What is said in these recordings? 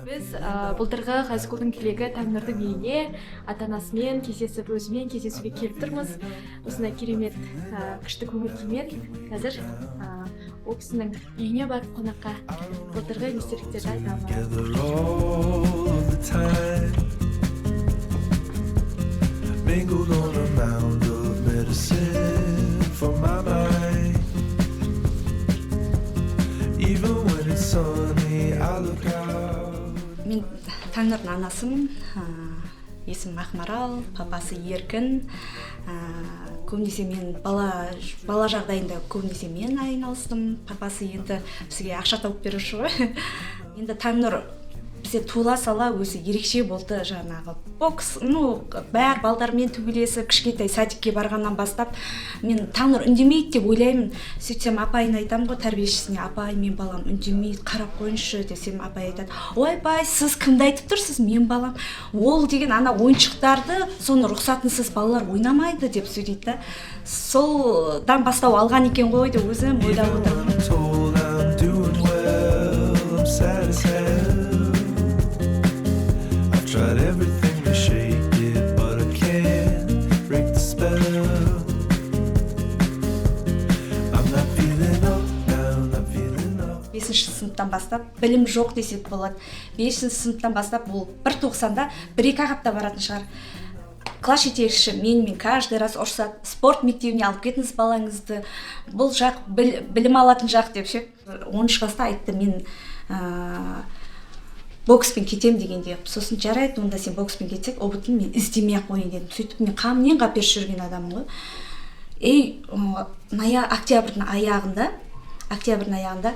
Біз былтырғы хайскулдың түлегі Таңнұрдың үйіне ата-анасымен кездесіп, өзімен кездесуге келіп тұрмыз. Осындай керемет күшті көңіл күймен қазір ол кісінің үйіне барып қонаққа былтырғы естеліктерді Мен Таңнұрдың анасымын, есімім Ақмарал, папасы Еркін. Көбінесе мен бала жағдайында көбінесе мен айналыстым. Папасы енді бізге ақша тауып беруші ғой. Енді Таңнұр бізде туыла сала өзі ерекше болды, жаңағы бокс, бәр балдармен төбелесіп, кішкентай садикке барғаннан бастап мен Таңнұр үндемейді деп ойлаймын. Сөйтсем апайына айтамын ғой, тәрбиешісіне, апай, мен балам үндемейді, қарап қойыңызшы десем, апай айтады, ойбай, сіз кімді айтып тұрсыз, мен балам, ол деген ана ойыншықтарды, соны рұқсатынсыз балалар ойнамайды деп сөйлейді. Солдан бастау алған екен ғой деп өзім ойлап отырмын. Бесінші сыныптан бастап білім жоқ десек болады. 5-ші сыныптан бастап бұл бір тоқсанда 1-2 апта баратын шығар. Класс жетекші менімен каждый раз ұрсады, спорт мектебіне алып кетіңіз балаңызды, бұл жақ білім алатын жақ деп ше. 10-шы класста айтты, мен бокспен кетем дегенде. Сосын жарайды, онда сен бокспен кетсек, ұбытын мен іздемей-ақ қойын дедім. Сөйтіп мен қамнен қаперіш жүрген адаммын ғой. Октябрьдің аяғында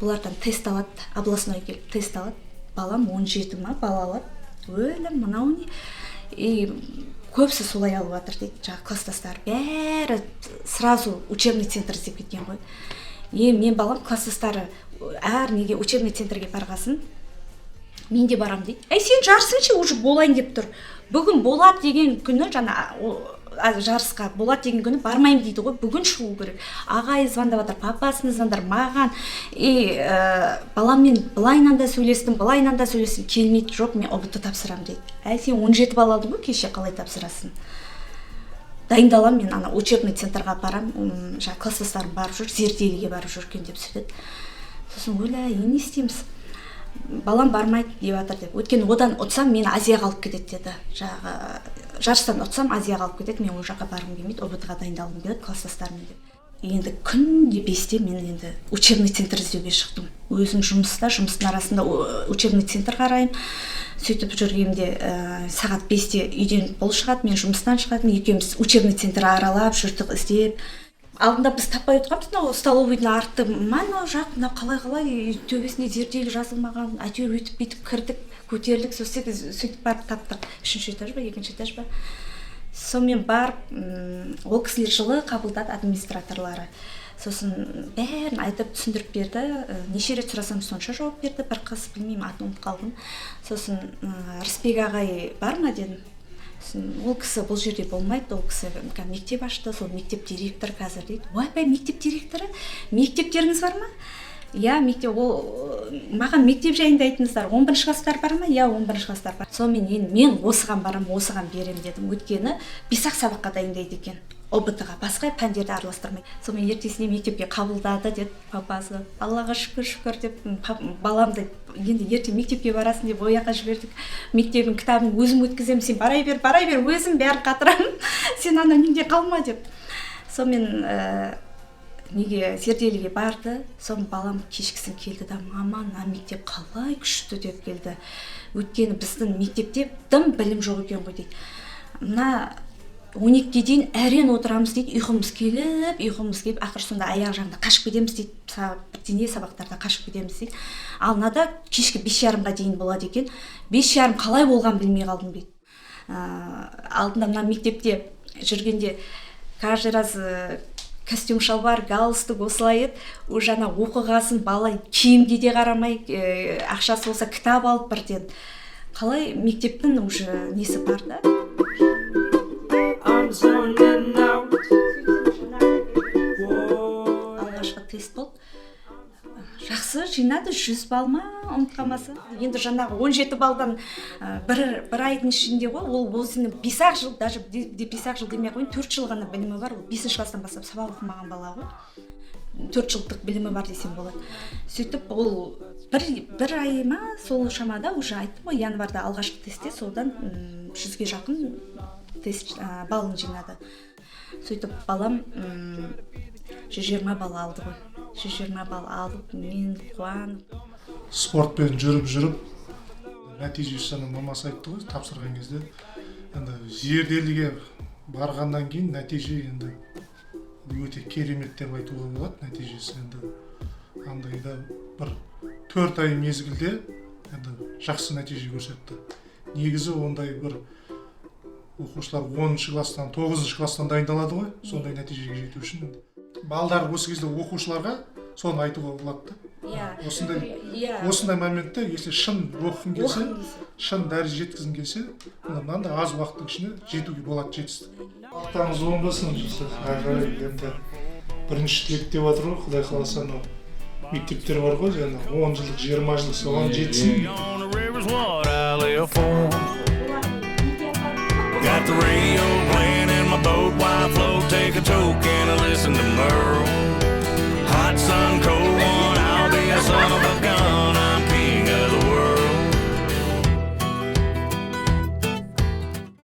бұлардан тест алады, областной келіп тест алады. Балам 17 ма, бала алады. Өлім, мынау не? Көбісі солай алып жатыр дейді, жаңағы класстастар. Бәрі сразу учебный центр іздеп кеткен ғой. Мен балам класстастары әр неге учебный центрге барғасын, мен де барам дейді. Сен жарысыншы уже болайын деп тұр. Бүгін болады деген күні, жарысқа болады деген күні бармайым дейді ғой. Бүгін шығу керек. Ағай звондап жатыр, папасына звондар, маған. Баламмен былайынан да сөйлестім, келмейді, жоқ, мен ұбытты тапсырам дейді. Сен 17 бал алдың ғой, кеше қалай тапсырасың? Дайындалам, мен ана учебный центрға барам, класстастарым барып жүр, зерделіге барып жүрген деп сөйледі. Сосын ойлай, не істейміз? Балам бармайды деп жатыр деп. Өйткені одан ұтсам, мені Азияға алып кетеді деді. Жарыстан ұтсам, Азияға алып кетеді, мен ол жаққа барғым келмейді, ұбытыға дайындалғым келеді класстастарыммен деп. Енді күнде 5-те мен енді учебный центр іздеуге шықтым. Өзім жұмыстың арасында учебный центр қараймын. Сөйтіп жүргенде сағат 5-те үйден бұл шығады, мен жұмыстан шығадым, екеуміз учебный центр аралап жүрдік, іздеп. Алдында біз таппай отқанбыз, столовыйдың арты, мана жақ, қалай төбесіне зерделі жазылмаған, әйтеуір өйтіп бүйтіп кірдік, көтерілдік, сөйтіп барып таптық. 3-ші этаж ба, 2-ші этаж ба. Сонымен барып, ол кісілер жылы қабылдады администраторлары. Сосын бәрін айтып түсіндіріп берді. Неше рет сұрасам сонша жауап берді. Бір қыз, білмеймін, атын ұмытып қалдым. Сосын Рысбек ағай бар ма дедім. Ол кісі бұл жерде болмайды, ол кісі мектеп ашты, сол мектеп директор қазір дейді. Ойбай, мектеп директоры, мектептеріңіз бар ма? Мектеп, маған мектеп жайында айтыңыздар. 11-ші класстар бар ма? 11-ші класстар бар. Сонымен мен осыған барам, осыған берем дедім. Өйткені 5-ақ сабаққа дайындайды екен. ұбт-ға басқа пәндерді араластырмайды. Сонымен ертесіне мектепке қабылдады деді папасы. Аллаға шүкір деп, баламды енді ертең мектепке барасың деп ояққа жібердік. Мектебін кітабын өзім өткіземін, сен барай бер, өзім бәрін қатырамын. Сен ана неде қалма деп. Сонымен неге зерделіге барды. Соның балам кешкісін келді да, мама, мектеп қалай күшті деп келді. Өйткені біздің мектепте дым білім жоқ екен ғой дейді. Мына 12-ге дейін әрен отырамыз дейді, ұйқымыз келіп, ақыр сонда аяқ жағында қашып кетеміз дейді, бірдеңе сабақтарда қашып кетеміз дейді. Ал мынада кешкі 5:30-ға дейін болады екен. 5:30 қалай болған білмей қалдым дейді. Алдында мына мектепте жүргенде каждый раз костюм шалбар, галстук осылай еді. Жаңа оқығасын бала киімге де қарамай, ақшасы болса кітап алып бірден. Қалай мектептің уже несі бар да? Алғашқы тест болды. жақсы жинады, 100 балл ма ұмытып қалмаса. Енді жаңағы 17 балдан бір айдың ішінде ғой, ол өзінің 5-ақ жыл, даже 5-ақ жыл демей ақ қояйын, 4 жыл ғана білімі бар. Ол 5-ші класстан бастап сабақ оқымаған бала ғой. 4 жылдық білімі бар десем болады. Сөйтіп ол бір ай ма сол шамада уже айттым ғой, январда алғашқы тестте содан 100-ге жақын тест балын жинады. Сөйтіп балам 120 балл алды ғой. 120 балл алып, мен қуанып. Спортпен жүріп, нәтижесі мамасы айтты ғой, тапсырған кезде. Енді зерделіге барғаннан кейін нәтиже енді өте керемет деп айтуға болады нәтижесі. Енді андайда бір 4 ай мезгілде енді жақсы нәтиже көрсетті. Негізі ондай бір оқушылар 10-шы класстан, 9-шы класстан дайындалады ғой, сондай нәтижеге жету үшін. Балдар осы кезде оқушыларға соны айтуға болады. Осындай моментте, если шын оқығың келсе, шын дәреже жеткізгің келсе, мынандай аз уақыттың ішінде жетуге болады жетістік. Уақытыңыз оңбасын, енді бірінші тілек деп жатыр ғой, Құдай қаласа мектептер бар ғой, жаңа 10 жылдық, 20 жылдық соған жетсін. Got the radio playing in my boat while I float, take a toke and I listen to Merle.